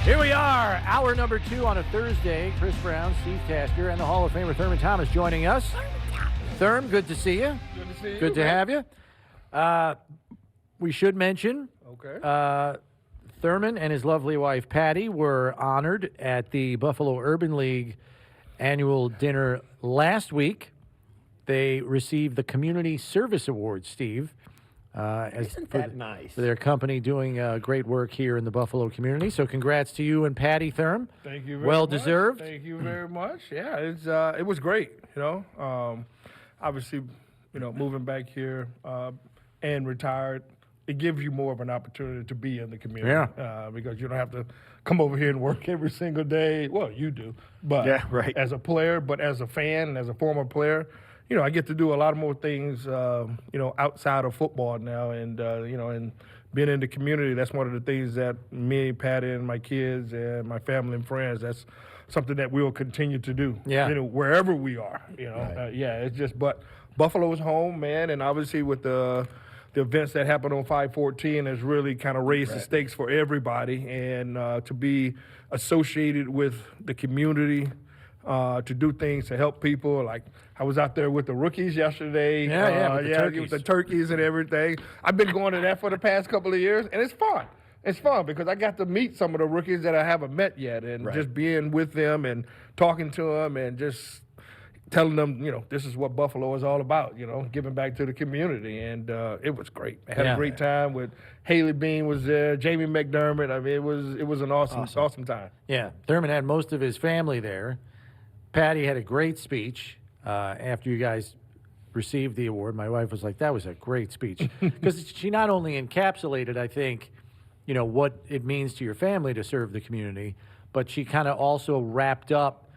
Here we are, hour number 2 on a Thursday. Chris Brown, Steve Tasker, and the Hall of Famer Thurman Thomas joining us. Thurm, good to see you. Good to see you. Good to have you. We should mention, Thurman and his lovely wife Patty were honored at the Buffalo Urban League annual dinner last week. They received the Community Service Award, Steve. Isn't that nice? For their company doing great work here in the Buffalo community. So congrats to you and Patty Thurm. Thank you very much. Well deserved. Thank you very much. Yeah, it was great, obviously, moving back here and retired, it gives you more of an opportunity to be in the community. Yeah. Because you don't have to come over here and work every single day. Well, you do. But yeah, right. As a player, but as a fan and as a former player, I get to do a lot more things, outside of football now, and and being in the community. That's one of the things that me, Patty, and my kids and my family and friends. That's something that we'll continue to do. Yeah. Wherever we are. Right. It's just. But Buffalo's home, man, and obviously with the events that happened on 5/14 has really kind of raised the stakes for everybody, and to be associated with the community. To do things to help people. Like I was out there with the rookies yesterday. With the turkeys and everything. I've been going to that for the past couple of years, and it's fun. It's fun because I got to meet some of the rookies that I haven't met yet, and just being with them and talking to them and just telling them, this is what Buffalo is all about, giving back to the community. And it was great. I had a great time with Haley Bean was there, Jamie McDermott. I mean, it was an awesome time. Yeah, Thurman had most of his family there. Patty had a great speech after you guys received the award. My wife was like, that was a great speech. Because she not only encapsulated, I think, what it means to your family to serve the community, but she kind of also wrapped up,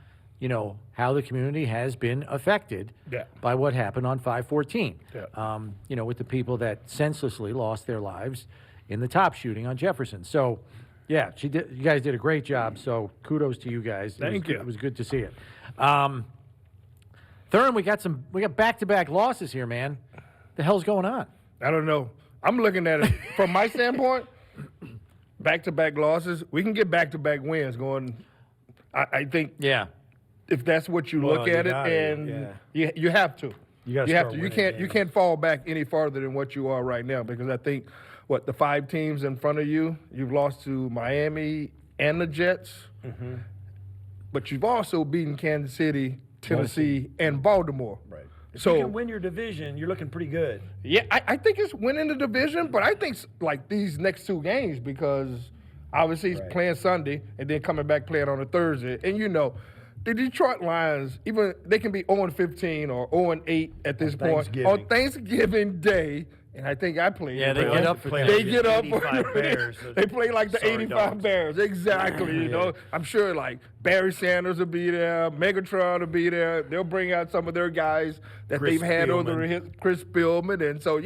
how the community has been affected by what happened on 5/14. Yeah. With the people that senselessly lost their lives in the top shooting on Jefferson. So, yeah, you guys did a great job, so kudos to you guys. Thank you. It was good to see it. Thurman, we got back-to-back losses here, man. The hell's going on? I don't know. I'm looking at it from my standpoint. Back-to-back losses. We can get back-to-back wins going. I think. Yeah. If that's what you look at it, and you have to. You have to. You can't fall back any farther than what you are right now, because I think the 5 teams in front of you, you've lost to Miami and the Jets, but you've also beaten Kansas City, Tennessee, and Baltimore. Right. If So you can win your division, you're looking pretty good. yeah, I think it's winning the division, but I think like these next 2 games, because obviously he's playing Sunday and then coming back playing on a Thursday, and the Detroit Lions, even they can be 0-15 or 0-8 at this point on Thanksgiving Day. And I think I played. Yeah, they get up for that. They get up. 85 Bears. They play like the 85 dogs. Bears. Exactly. I'm sure like Barry Sanders will be there. Megatron will be there. They'll bring out some of their guys that they've had over the Chris Spielman. And so,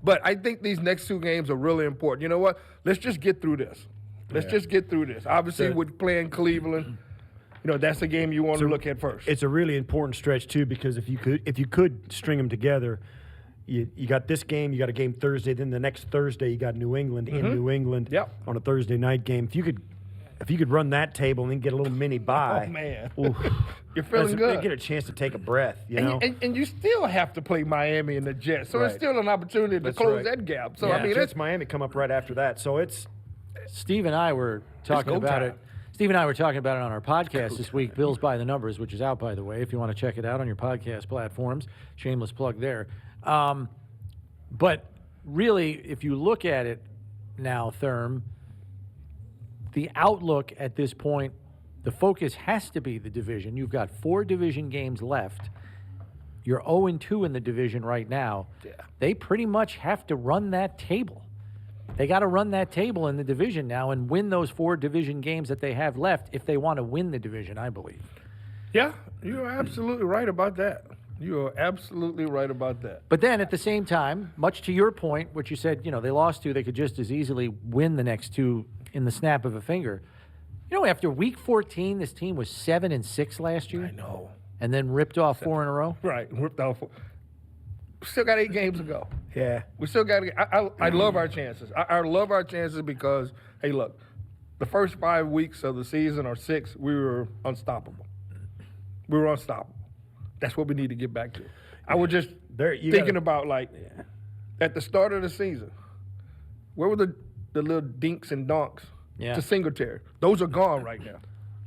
But I think these next 2 games are really important. You know what? Let's just get through this. Let's just get through this. Obviously, with playing Cleveland, that's the game you want to look at first. It's a really important stretch too, because if you could string them together, you got this game, you got a game Thursday, then the next Thursday you got New England in New England on a Thursday night game. If you could run that table and then get a little mini bye, oh man, oof, you're feeling good. Get a chance to take a breath, And you still have to play Miami and the Jets, so it's still an opportunity to close that gap. So I mean, Jets Miami come up right after that, so it's. Steve and I were talking about it. Steve and I were talking about it on our podcast this week, Bills by the Numbers, which is out, by the way, if you want to check it out on your podcast platforms. Shameless plug there. But really, if you look at it now, Thurm, the outlook at this point, the focus has to be the division. You've got 4 division games left. You're 0-2 in the division right now. Yeah. They pretty much have to run that table. They got to run that table in the division now and win those 4 division games that they have left if they want to win the division, I believe. Yeah, you're absolutely right about that. You are absolutely right about that. But then at the same time, much to your point, what you said, they lost 2, they could just as easily win the next 2 in the snap of a finger. After week 14, this team was 7-6 last year. I know. And then ripped off 4 in a row. Right, ripped off 4. Still got 8 games to go. Yeah. We still got to I love our chances. I love our chances because, hey, look, the first 5 weeks of the season or 6, we were unstoppable. We were unstoppable. That's what we need to get back to. I was just thinking about, like, at the start of the season, where were the little dinks and donks to Singletary? Those are gone right now.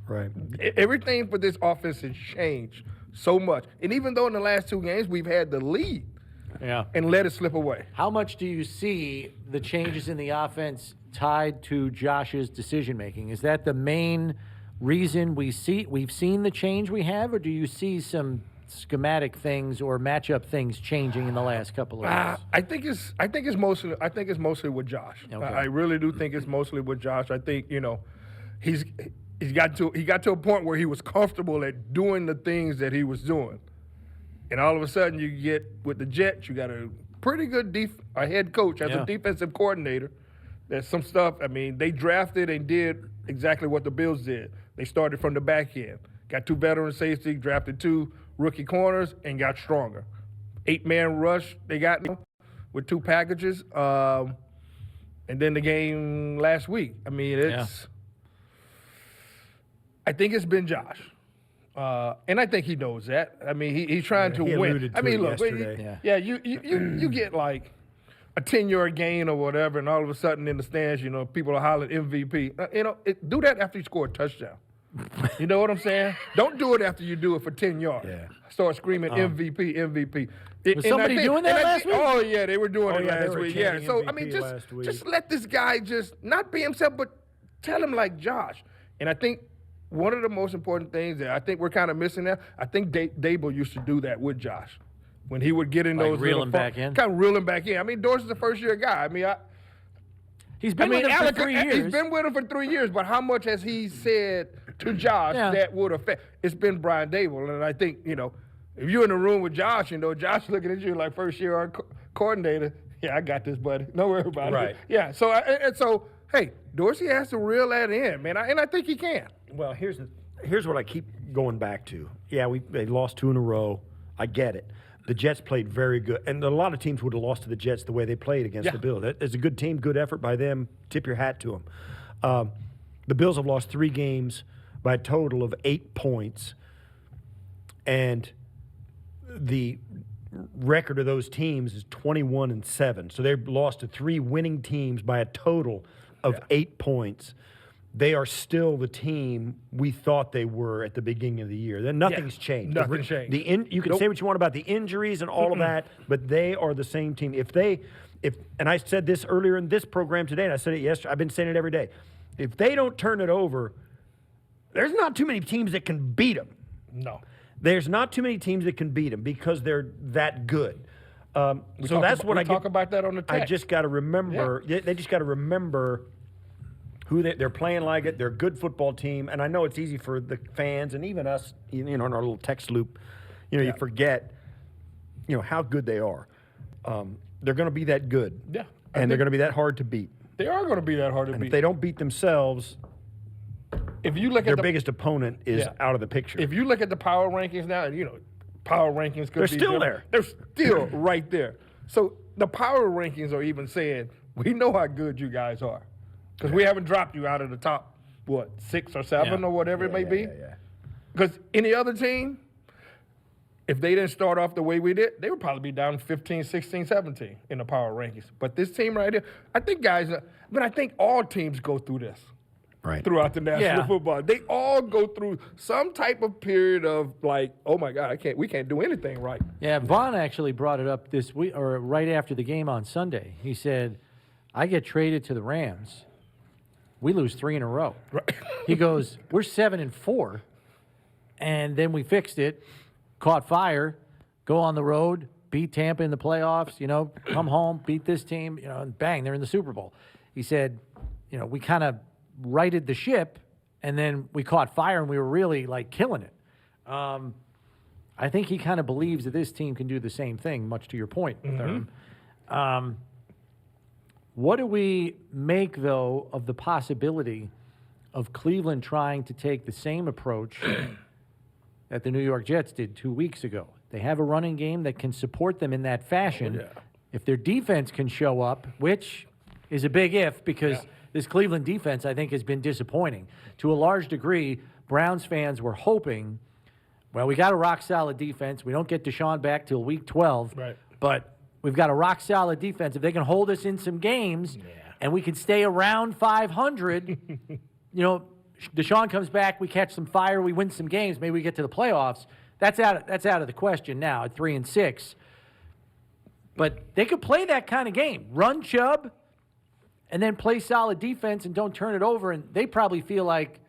Right. Everything for this offense has changed so much. And even though in the last 2 games we've had the lead and let it slip away. How much do you see the changes in the offense tied to Josh's decision-making? Is that the main reason we've seen the change we have, or do you see some schematic things or matchup things changing in the last couple of years? I think it's mostly with Josh. Okay. I really do think it's mostly with Josh. I think, you know, he got to a point where he was comfortable at doing the things that he was doing. And all of a sudden you get with the Jets, you got a pretty good a head coach as a defensive coordinator. There's some stuff, I mean, they drafted and did exactly what the Bills did. They started from the back end. Got 2 veteran safety, drafted 2 rookie corners, and got stronger. 8-man rush they got with 2 packages. And then the game last week. I mean, I think it's been Josh. And I think he knows that. I mean, he's trying to win. I mean, look, you get like a 10-yard gain or whatever, and all of a sudden in the stands, you know, people are hollering MVP. You know, do that after you score a touchdown. You know what I'm saying? Don't do it after you do it for 10 yards. Yeah. Start screaming MVP, MVP. Was somebody doing that last week? Oh, yeah, they were doing it last week. Yeah, so, I mean, just let this guy just not be himself, but tell him like Josh. And I think one of the most important things that I think we're kind of missing there, I think Dable used to do that with Josh. When he would get in those reel him back in? Kind of reel him back in. I mean, Dorsey's a first-year guy. I mean, he's been with him for 3 years. He's been with him for 3 years, but how much has he said to Josh that would affect? It's been Brian Dable, and I think, you know, if you're in the room with Josh, you know, Josh looking at you like first-year coordinator, yeah, I got this, buddy. Don't worry about it. Yeah, so, hey, Dorsey has to reel that in, man, and I think he can. Well, here's what I keep going back to. Yeah, they lost 2 in a row. I get it. The Jets played very good, and a lot of teams would have lost to the Jets the way they played against the Bills. It's a good team, good effort by them. Tip your hat to them. The Bills have lost 3 games by a total of 8 points, and the record of those teams is 21-7. So they've lost to 3 winning teams by a total of 8 points. They are still the team we thought they were at the beginning of the year. Then nothing's changed. Nothing changed. You can say what you want about the injuries and all of that, but they are the same team. And I said this earlier in this program today, and I said it yesterday. I've been saying it every day. If they don't turn it over, there's not too many teams that can beat them. No. There's not too many teams that can beat them because they're that good. We talk about that on the text. I just got to remember. They just got to remember who they're playing like it. They're a good football team, and I know it's easy for the fans and even us, you know, in our little text loop, you know, you forget, you know, how good they are. They're going to be that good, and they're going to be that hard to beat. They are going to be that hard to beat. If they don't beat themselves, if you look their at the biggest opponent is out of the picture. If you look at the power rankings now, and you know, power rankings could they're still there. They're still right there. So the power rankings are even saying, we know how good you guys are. Because we haven't dropped you out of the top, 6 or 7 or whatever it may be. Because any other team, if they didn't start off the way we did, they would probably be down 15, 16, 17 in the power rankings. But this team right here, I think all teams go through this throughout the National Football. They all go through some type of period of like, oh my God, we can't do anything right. Yeah, Vaughn actually brought it up this week, or right after the game on Sunday. He said, I get traded to the Rams. We lose 3 in a row. Right. He goes, we're 7-4, and then we fixed it, caught fire, go on the road, beat Tampa in the playoffs, you know, come home, beat this team, you know, and bang, they're in the Super Bowl. He said, you know, we kind of righted the ship, and then we caught fire, and we were really, like, killing it. I think he kind of believes that this team can do the same thing, much to your point, Thurman. What do we make, though, of the possibility of Cleveland trying to take the same approach that the New York Jets did 2 weeks ago? They have a running game that can support them in that fashion. If their defense can show up, which is a big if because this Cleveland defense, I think, has been disappointing. To a large degree, Browns fans were hoping, well, we got a rock-solid defense. We don't get Deshaun back till week 12. Right. But we've got a rock-solid defense. If they can hold us in some games and we can stay around 500, Deshaun comes back, we catch some fire, we win some games, maybe we get to the playoffs. That's out of the question now at 3-6. But they could play that kind of game. Run Chubb and then play solid defense and don't turn it over. And they probably feel like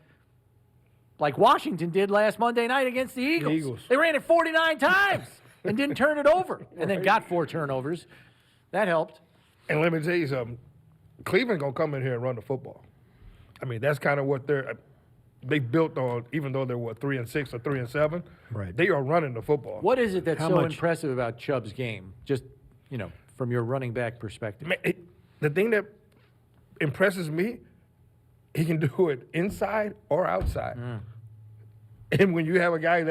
Washington did last Monday night against the Eagles. They ran it 49 times and didn't turn it over and then got 4 turnovers. That helped. And let me tell you something. Cleveland going to come in here and run the football. I mean, that's kind of what they built on, even though they're 3-6 or 3-7. Right. They are running the football. What is it that's so impressive about Chubb's game? Just, from your running back perspective. Man, the thing that impresses me, he can do it inside or outside. And when you have a guy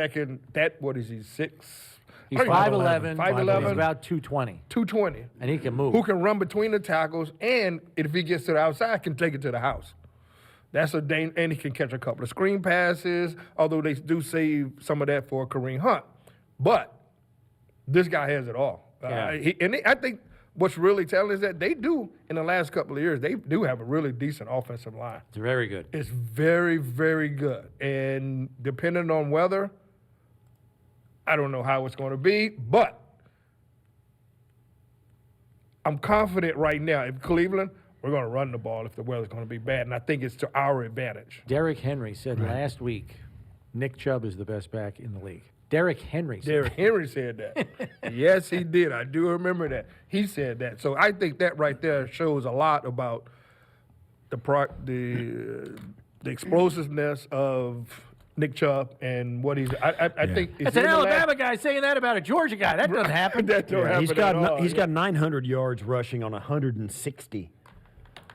what is he, 6? He's 5'11", 5'11", he's about 220. 220. And he can move. Who can run between the tackles, and if he gets to the outside, can take it to the house. That's a danger, and he can catch a couple of screen passes, although they do save some of that for Kareem Hunt. But this guy has it all. Yeah. I think what's really telling is that they do, in the last couple of years, they do have a really decent offensive line. It's very good. It's very, very good. And depending on weather, I don't know how it's going to be, but I'm confident right now in Cleveland, we're going to run the ball if the weather's going to be bad, and I think it's to our advantage. Derrick Henry said last week, Nick Chubb is the best back in the league. Derrick Henry said that. Yes, he did. I do remember that. He said that. So I think that right there shows a lot about the explosiveness of Nick Chubb and what he's. I think that's an Alabama guy saying that about a Georgia guy. That doesn't happen. That don't happen at all. He's got 900 yards rushing on 160.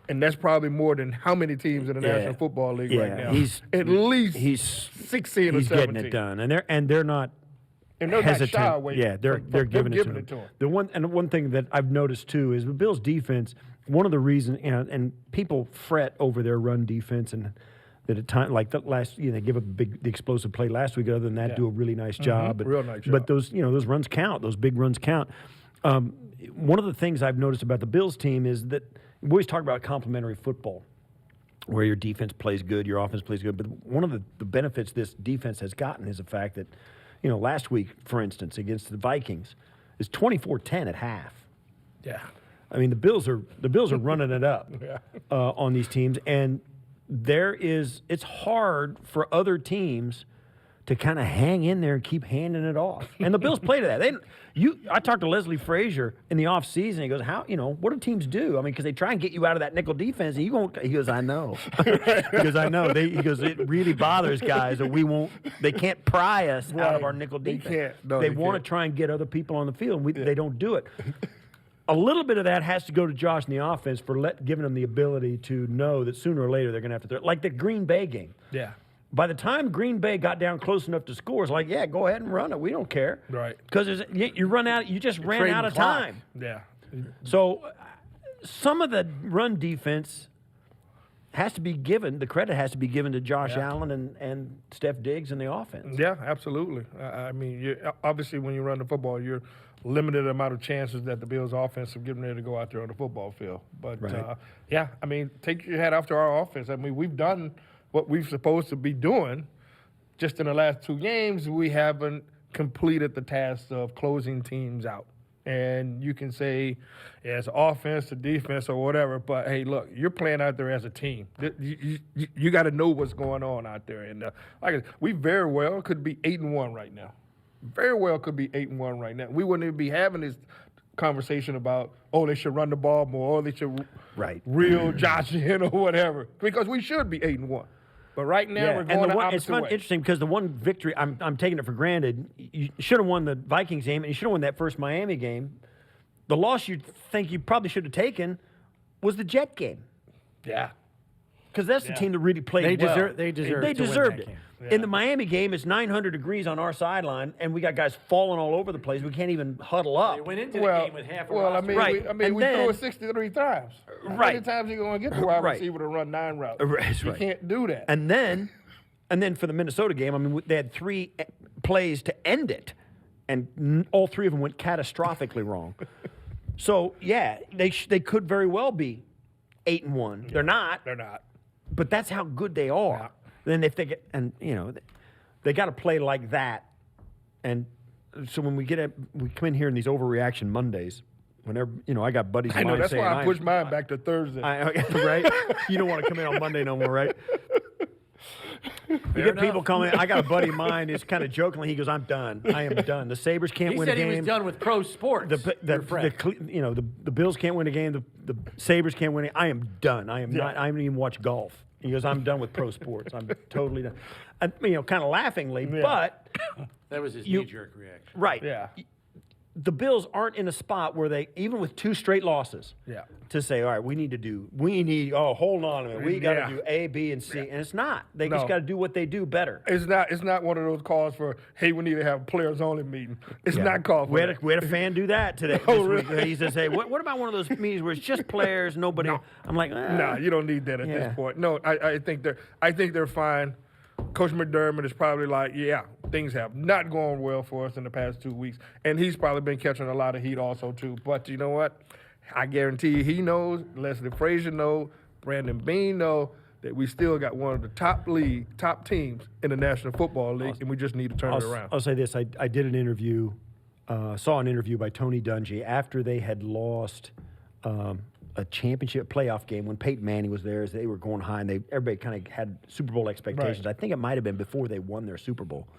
And that's probably more than how many teams in the National Football League right now. He's 16 or 17. He's getting it done, and they're not. And they're hesitant. not shy away. Yeah, they're giving it to him. The one thing that I've noticed too is the Bills' defense. One of the reasons, and people fret over their run defense, and that at time like the last, they give up the explosive play last week. Other than that, do a really nice job. Real nice job. But those runs count. Those big runs count. One of the things I've noticed about the Bills team is that we always talk about complementary football, where your defense plays good, your offense plays good. But one of the benefits this defense has gotten is the fact that, last week, for instance, against the Vikings, is 24-10 at half. Yeah. I mean, the Bills are running it up on these teams, and it's hard for other teams to kind of hang in there and keep handing it off. And the Bills play to that. I talked to Leslie Frazier in the offseason. He goes, what do teams do? I mean, because they try and get you out of that nickel defense, and you won't. He goes, I know. He goes, I know. He goes, it really bothers guys that they can't pry us out of our nickel defense. They want to try and get other people on the field, and they don't do it. A little bit of that has to go to Josh in the offense for giving them the ability to know that sooner or later they're going to have to throw it. Like the Green Bay game. Yeah. By the time Green Bay got down close enough to score, it's like, yeah, go ahead and run it. We don't care. Right. Because you just ran out of time. Yeah. So some of the run defense has to be given, the credit has to be given to Josh Allen and Steph Diggs in the offense. Yeah, absolutely. I mean, obviously when you run the football, you're limited amount of chances that the Bills' offense are getting ready to go out there on the football field. But, I mean, take your hat off to our offense. I mean, we've done what we're supposed to be doing. Just in the last 2 games, we haven't completed the task of closing teams out. And you can say, it's offense to defense or whatever, but, hey, look, you're playing out there as a team. You got to know what's going on out there. And we very well could be 8-1 right now. Very well could be 8-1 right now. We wouldn't even be having this conversation about, they should run the ball more, or they should reel Josh in or whatever, because we should be 8-1. But right now, we're going the opposite way. It's interesting because the one victory, I'm taking it for granted, you should have won the Vikings game, and you should have won that first Miami game. The loss you think you probably should have taken was the Jet game. Yeah. Because that's the team that really played well. They deserved it. In the Miami game, it's 900 degrees on our sideline, and we got guys falling all over the place. We can't even huddle up. They went into the game with half a roster. We threw it 63 times. How many times are you going to get the wide receiver to run 9 routes? You can't do that. And then for the Minnesota game, I mean, they had 3 plays to end it, and all 3 of them went catastrophically wrong. So yeah, they could very well be 8-1. They're not. They're not. But that's how good they are. Yeah. Then if they get, and they got to play like that. And so when we come in here in these overreaction Mondays. Whenever I got buddies. I know that's why I pushed mine back to Thursday. Right? You don't want to come in on Monday no more, right? You get people coming. I got a buddy of mine who's kind of jokingly. He goes, "I'm done. I am done. The Sabres can't win a game." He said he was done with pro sports. The Bills can't win a game. The Sabres can't win it. I am done. I am not. I haven't even watched golf. He goes, "I'm done with pro sports. I'm totally done." Kind of laughingly, but that was his knee-jerk reaction. Right. Yeah. The Bills aren't in a spot where they, even with 2 straight losses, to say, all right, hold on a minute. We got to do A, B, and C. And it's not. They just got to do what they do better. It's not one of those calls for, hey, we need to have a players-only meeting. It's not called for that. We had a fan do that today. Week. He says, hey, what about one of those meetings where it's just players, nobody? No. I'm like, no, you don't need that at this point. No, I think they're fine. Coach McDermott is probably like, things have not gone well for us in the past 2 weeks. And he's probably been catching a lot of heat also, too. But you know what? I guarantee you he knows, Leslie Frazier knows, Brandon Beane knows that we still got one of the top teams in the National Football League, and we just need to turn it around. I'll say this. I did an interview, saw an interview by Tony Dungy after they had lost a championship playoff game when Peyton Manning was there. As they were going high, and everybody kind of had Super Bowl expectations. Right. I think it might have been before they won their Super Bowl.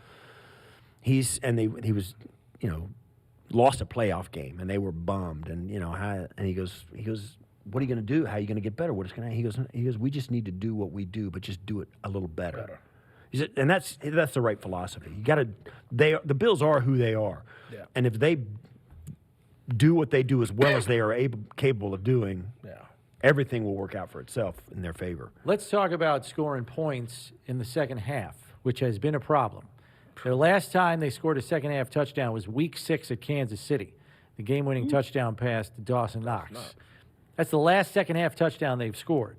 He was, lost a playoff game, and they were bummed. And he goes, what are you going to do? How are you going to get better? What is going to? He goes, we just need to do what we do, but just do it a little better. He said, and that's the right philosophy. You got to. The Bills are who they are, and if they do what they do as well as they are capable of doing, everything will work out for itself in their favor. Let's talk about scoring points in the second half, which has been a problem. The last time they scored a second-half touchdown was Week 6 at Kansas City, the game-winning touchdown pass to Dawson Knox. That's the last second-half touchdown they've scored.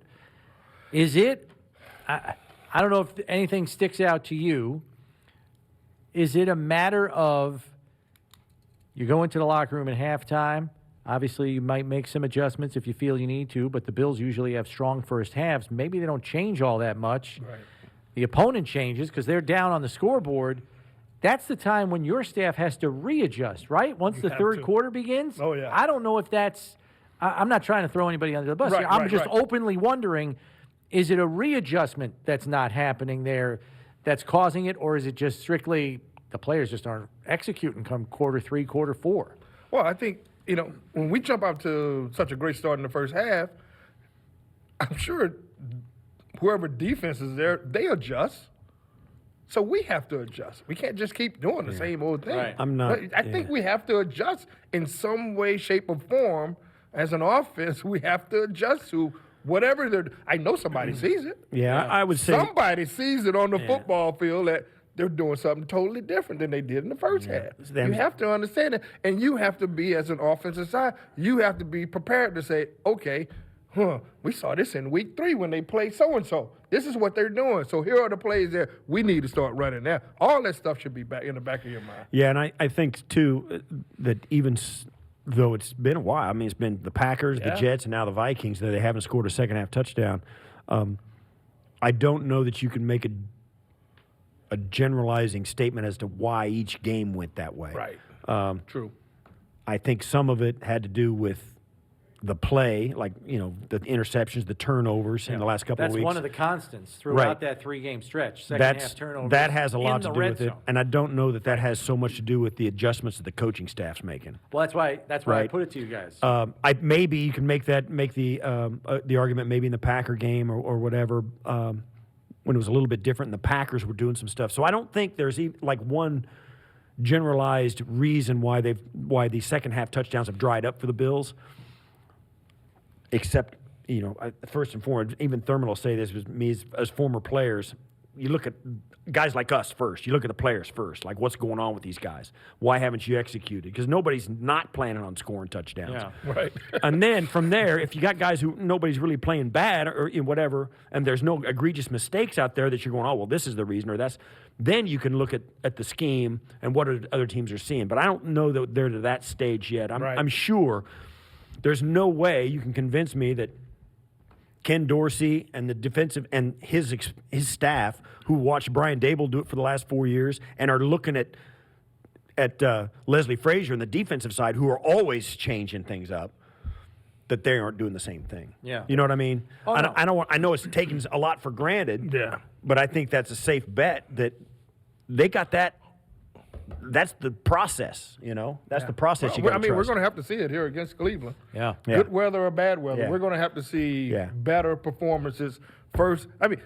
Is it – I don't know if anything sticks out to you. Is it a matter of – you go into the locker room at halftime. Obviously, you might make some adjustments if you feel you need to, but the Bills usually have strong first halves. Maybe they don't change all that much. Right. The opponent changes because they're down on the scoreboard. That's the time when your staff has to readjust, right? Once the third quarter begins. Oh, yeah. I don't know if that's – I'm not trying to throw anybody under the bus here. I'm just openly wondering, is it a readjustment that's not happening there that's causing it, or is it just strictly – the players just aren't executing come quarter 3, quarter 4. Well, I think, when we jump out to such a great start in the first half, I'm sure whoever defense is there, they adjust. So we have to adjust. We can't just keep doing the same old thing. Right. I think we have to adjust in some way, shape, or form. As an offense, we have to adjust to whatever they're – I know somebody sees it. Yeah, I would say – somebody sees it on the football field that – they're doing something totally different than they did in the first half. You have to understand it, and you have to be, as an offensive side, you have to be prepared to say, okay, we saw this in week 3 when they played so-and-so. This is what they're doing. So here are the plays that we need to start running now. All that stuff should be back in the back of your mind. Yeah, and I think, too, that even though it's been a while, I mean, it's been the Packers, the Jets, and now the Vikings, that they haven't scored a second-half touchdown. I don't know that you can make a generalizing statement as to why each game went that way. Right. True. I think some of it had to do with the play, like, the interceptions, the turnovers in the last couple of weeks. That's one of the constants throughout that 3-game stretch. Second-half turnovers. That has a lot to do with it, zone. and I don't know that has so much to do with the adjustments that the coaching staff's making. Well, that's why I put it to you guys. Maybe you can make the argument maybe in the Packer game or whatever. When it was a little bit different, and the Packers were doing some stuff. So I don't think there's one generalized reason why these second half touchdowns have dried up for the Bills. Except, first and foremost, even Thurman will say this, was me as former players, you look at guys like us first. You look at the players first. Like, what's going on with these guys? Why haven't you executed? Because nobody's not planning on scoring touchdowns. Yeah. Right. And then from there, if you got guys who nobody's really playing bad or whatever, and there's no egregious mistakes out there that you're going, oh, well, this is the reason, or that's, then you can look at the scheme and what other teams are seeing. But I don't know that they're to that stage yet. I'm sure there's no way you can convince me that Ken Dorsey and the defensive and his staff, who watched Brian Dable do it for the last 4 years and are looking at Leslie Frazier and the defensive side, who are always changing things up, that they aren't doing the same thing. Yeah. You know what I mean? Oh, no. I know it's taken a lot for granted. Yeah. But I think that's a safe bet that they got that. That's the process, you know? That's the process you got to trust. we're going to have to see it here against Cleveland. Yeah. Good weather or bad weather. Yeah. We're going to have to see Yeah. better performances first. I mean,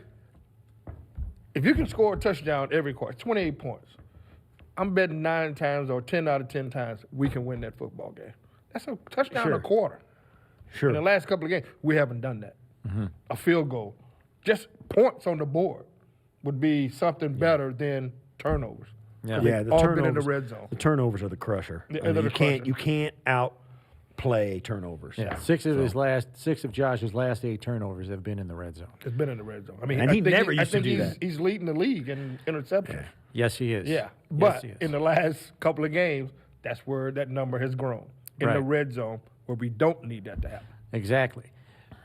if you can score a touchdown every quarter, 28 points, I'm betting 9 times or 10 out of 10 times we can win that football game. That's a touchdown a quarter. Sure. In the last couple of games, we haven't done that. A field goal, just points on the board would be something better than turnovers. Yeah. Yeah, the all turnovers, been in the red zone. The turnovers are the crusher. Yeah, I mean, they're the crusher. you can't outplay turnovers. Yeah. 6 of Josh's last 8 turnovers have been in the red zone. It's been in the red zone. I mean, And I he think never used I to think do he's, that. He's leading the league in interceptions. Yes, he is. Yeah, Yes, but he is. in the last couple of games, that's where that number has grown. In the Right. red zone, where we don't need that to happen. Exactly.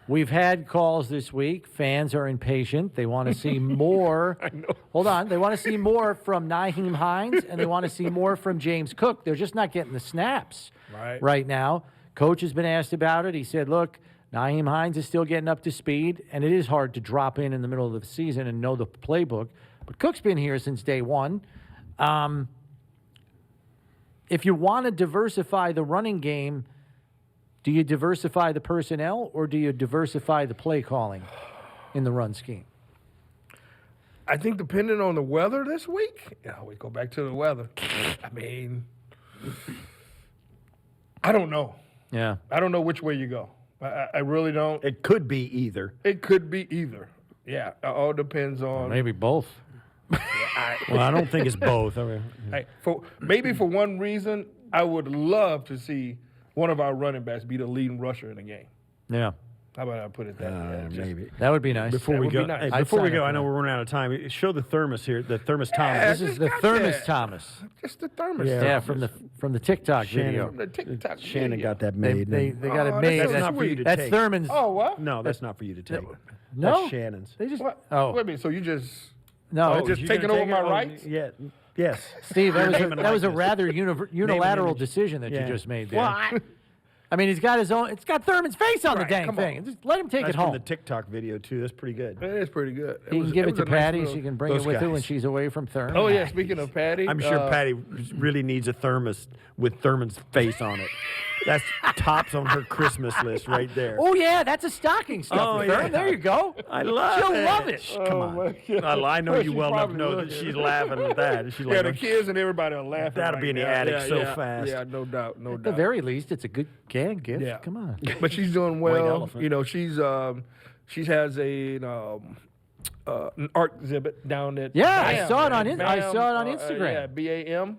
We've had calls this week. Fans are impatient. They want to see more. I know. Hold on. They want to see more from Nyheim Hines, and they want to see more from James Cook. They're just not getting the snaps Right. now. Coach has been asked about it. He said, look, Nyheim Hines is still getting up to speed, and it is hard to drop in the middle of the season and know the playbook. But Cook's been here since day one. If you want to diversify the running game, do you diversify the personnel or do you diversify the play calling in the run scheme? I think depending on the weather this week, we go back to the weather. I mean, I don't know. Yeah. I don't know which way you go. I really don't. It could be either. It could be either. Yeah, it all depends on. Maybe both. Well, I don't think it's both. I mean, Hey, maybe for one reason, I would love to see one of our running backs be the leading rusher in the game. Yeah. How about I put it that way? Just- maybe. That would be nice. Before That we would go, be nice. hey, I'd before we sign go, up I for know that. we're running out of time. Show the thermos here, the Thermos Yeah, Thomas. This is just the got Thurman that. Thomas. Just the thermos. Yeah. Yeah, from the TikTok Shannon- video. From the TikTok. Shannon video. got that They made. got it Oh, made. that's not for you to That's take. Thurman's. Oh, what? No, that's not for you to take. No? That's Shannon's. They just. What? Oh. Wait a minute. So you just No. just You taking gonna over take my it? rights? Yeah. Yes. Steve, that was Name and that was a likeness. rather unilateral image. decision that Yeah. you just made there. Well, I mean, he's got his own. It's got Thurman's face on Right, the dang come thing. on. Just let him take that's it from home. the TikTok video too. That's pretty good. It is pretty good. He can give it to was a nice Patty. little- She can bring it those with her when guys. she's away from Thurman. Oh yeah. Speaking of Patty, I'm sure Patty really needs a thermos with Thurman's face on it. That's tops on her Christmas list right there. Oh yeah, that's a stocking stuffer. Oh, Thurman. yeah. There you go. I love She'll it. love it. Come Oh, on. my God. I know Well, you she well enough to probably know would. that she's laughing at that. She's Yeah, like, the kids and everybody are laughing. That'll right be in the now. attic Yeah, so yeah, fast. Yeah, no doubt, no At the doubt. very least, it's a good gag gift. Yeah. Come on. But she's doing White well. elephant. You know, she has an art exhibit down at Yeah, I BAM, saw it on man. I BAM, saw it on Instagram. Yeah, BAM.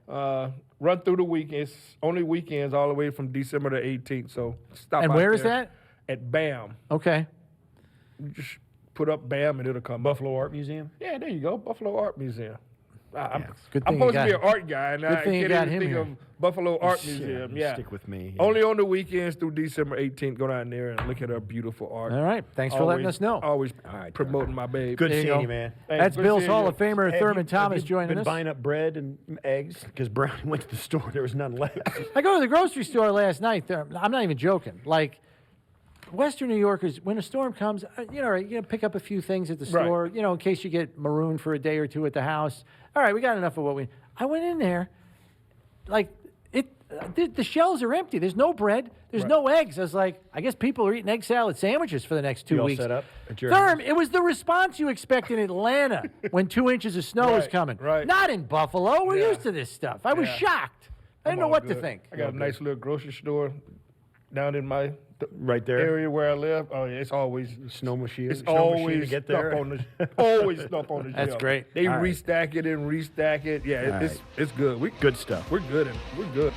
yeah. Run through the weekends. Only weekends all the way from December the 18th. So stop. And out where is there. that? At BAM. Okay. You just put up BAM and it'll come. Buffalo Art Museum. Yeah, there you go. Buffalo Art Museum. I'm Good I'm thing you supposed to be got- an art guy, and good I thing you can't got even him think here. of Buffalo Art Shit, Museum. you Yeah, stick with me. Only on the weekends through December 18th. Go down there and look at our beautiful art. All right. Thanks for letting us know. Always right, promoting my babe. Good There you seeing go. you, man. Hey, That's good Bill's seeing Hall you. of Famer Have Thurman you Thomas been joining us. buying up bread and eggs because Brian went to the store. There was none left. I go to the grocery store last night. I'm not even joking. Like, Western New Yorkers, when a storm comes, you pick up a few things at the Right. store, in case you get marooned for a day or two at the house. All right, we got enough of what we. I went in there, like the shelves are empty. There's no bread. There's no eggs. I was like, I guess people are eating egg salad sandwiches for the next 2 You all weeks. set up at your Thurm, it was the response you expect in Atlanta when 2 inches of snow is Right, coming. right. Not in Buffalo. We're Yeah. used to this stuff. I was Yeah. shocked. I didn't know I'm what all to good. think. I got a nice little grocery store down in my Right there. area where I live. Oh yeah, it's always Snow machine. it's snow machine always to get stuff there. on the always stuff on the shelf. That's great. They All right. restack it and restack it. Yeah, All it's good. Good stuff. We're good. We're good.